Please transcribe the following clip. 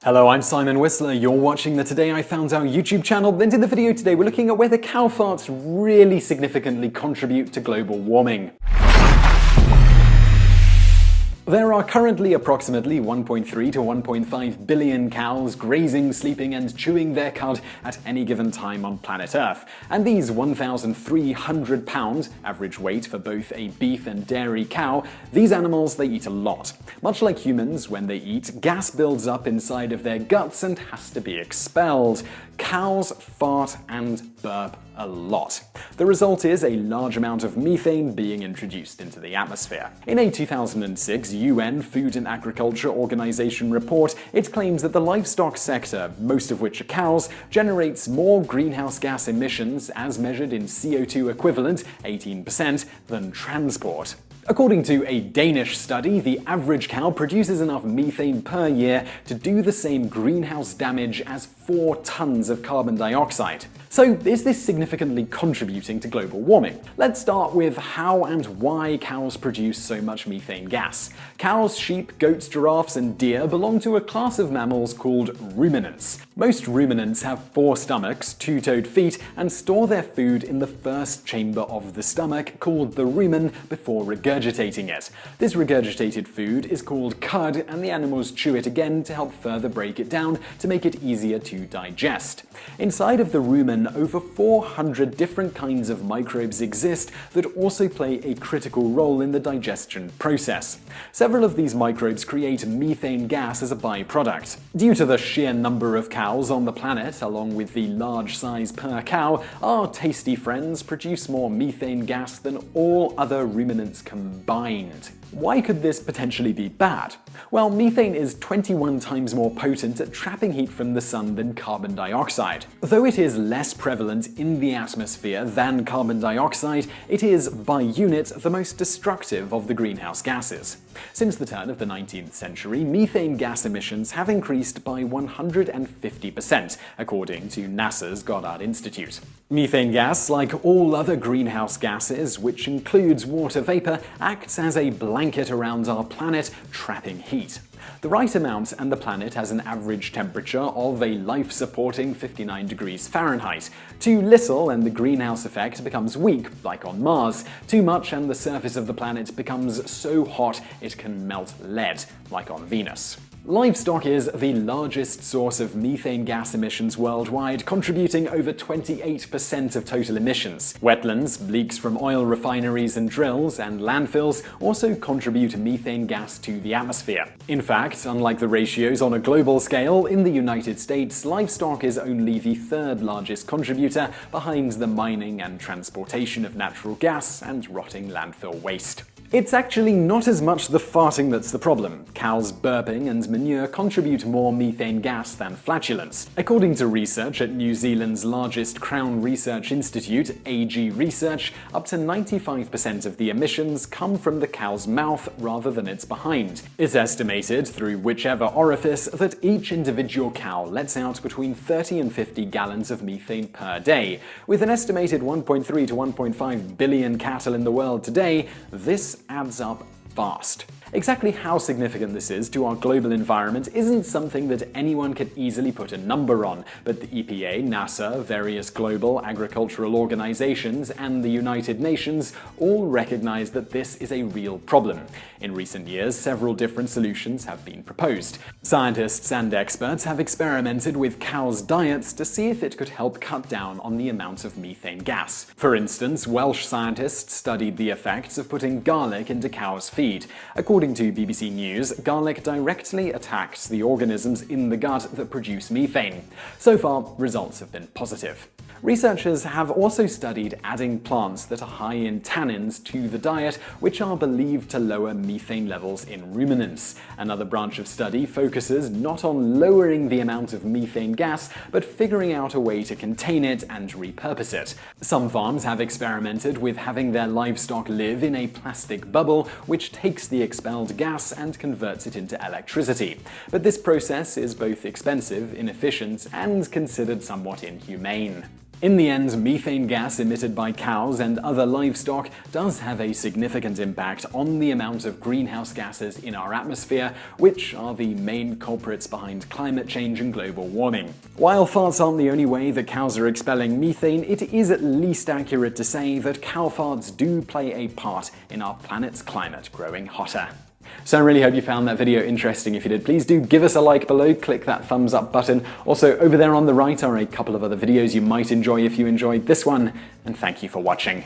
Hello, I'm Simon Whistler. You're watching the Today I Found Our YouTube channel, and in the video today we're looking at whether cow farts really significantly contribute to global warming. There are currently approximately 1.3 to 1.5 billion cows grazing, sleeping, and chewing their cud at any given time on planet Earth. And these 1,300 pound average weight for both a beef and dairy cow, these animals, they eat a lot. Much like humans, when they eat, gas builds up inside of their guts and has to be expelled. Cows fart and burp a lot. The result is a large amount of methane being introduced into the atmosphere. In a 2006 UN Food and Agriculture Organization report, it claims that the livestock sector, most of which are cows, generates more greenhouse gas emissions as measured in CO2 equivalent, 18%, than transport. According to a Danish study, the average cow produces enough methane per year to do the same greenhouse damage as 4 tons of carbon dioxide. So, is this significantly contributing to global warming? Let's start with how and why cows produce so much methane gas. Cows, sheep, goats, giraffes, and deer belong to a class of mammals called ruminants. Most ruminants have 4 stomachs, 2-toed feet, and store their food in the first chamber of the stomach, called the rumen, before regurgitating it. This regurgitated food is called cud, and the animals chew it again to help further break it down to make it easier to digest. Inside of the rumen, over 400 different kinds of microbes exist that also play a critical role in the digestion process. Several of these microbes create methane gas as a byproduct. Due to the sheer number of cows on the planet, along with the large size per cow, our tasty friends produce more methane gas than all other ruminants combined. Why could this potentially be bad? Well, methane is 21 times more potent at trapping heat from the sun than carbon dioxide. Though it is less prevalent in the atmosphere than carbon dioxide, it is, by unit, the most destructive of the greenhouse gases. Since the turn of the 19th century, methane gas emissions have increased by 150%, according to NASA's Goddard Institute. Methane gas, like all other greenhouse gases, which includes water vapor, acts as a blanket around our planet, trapping heat. The right amount, and the planet has an average temperature of a life-supporting 59 degrees Fahrenheit. Too little and the greenhouse effect becomes weak, like on Mars. Too much and the surface of the planet becomes so hot it can melt lead, like on Venus. Livestock is the largest source of methane gas emissions worldwide, contributing over 28% of total emissions. Wetlands, leaks from oil refineries and drills, and landfills also contribute methane gas to the atmosphere. In fact, unlike the ratios on a global scale, in the United States, livestock is only the 3rd largest contributor, behind the mining and transportation of natural gas and rotting landfill waste. It's actually not as much the farting that's the problem. Cows burping and manure contribute more methane gas than flatulence. According to research at New Zealand's largest Crown Research Institute, AG Research, up to 95% of the emissions come from the cow's mouth rather than its behind. It's estimated, through whichever orifice, that each individual cow lets out between 30 and 50 gallons of methane per day. With an estimated 1.3 to 1.5 billion cattle in the world today, this adds up fast. Exactly how significant this is to our global environment isn't something that anyone could easily put a number on, but the EPA, NASA, various global agricultural organizations, and the United Nations all recognize that this is a real problem. In recent years, several different solutions have been proposed. Scientists and experts have experimented with cows' diets to see if it could help cut down on the amount of methane gas. For instance, Welsh scientists studied the effects of putting garlic into cows' feed. According to BBC News, garlic directly attacks the organisms in the gut that produce methane. So far, results have been positive. Researchers have also studied adding plants that are high in tannins to the diet, which are believed to lower methane levels in ruminants. Another branch of study focuses not on lowering the amount of methane gas, but figuring out a way to contain it and repurpose it. Some farms have experimented with having their livestock live in a plastic bubble, which takes the expelled gas and converts it into electricity. But this process is both expensive, inefficient, and considered somewhat inhumane. In the end, methane gas emitted by cows and other livestock does have a significant impact on the amount of greenhouse gases in our atmosphere, which are the main culprits behind climate change and global warming. While farts aren't the only way that cows are expelling methane, it is at least accurate to say that cow farts do play a part in our planet's climate growing hotter. So I really hope you found that video interesting. If you did, please do give us a like below, click that thumbs up button. Also, over there on the right are a couple of other videos you might enjoy if you enjoyed this one, and thank you for watching.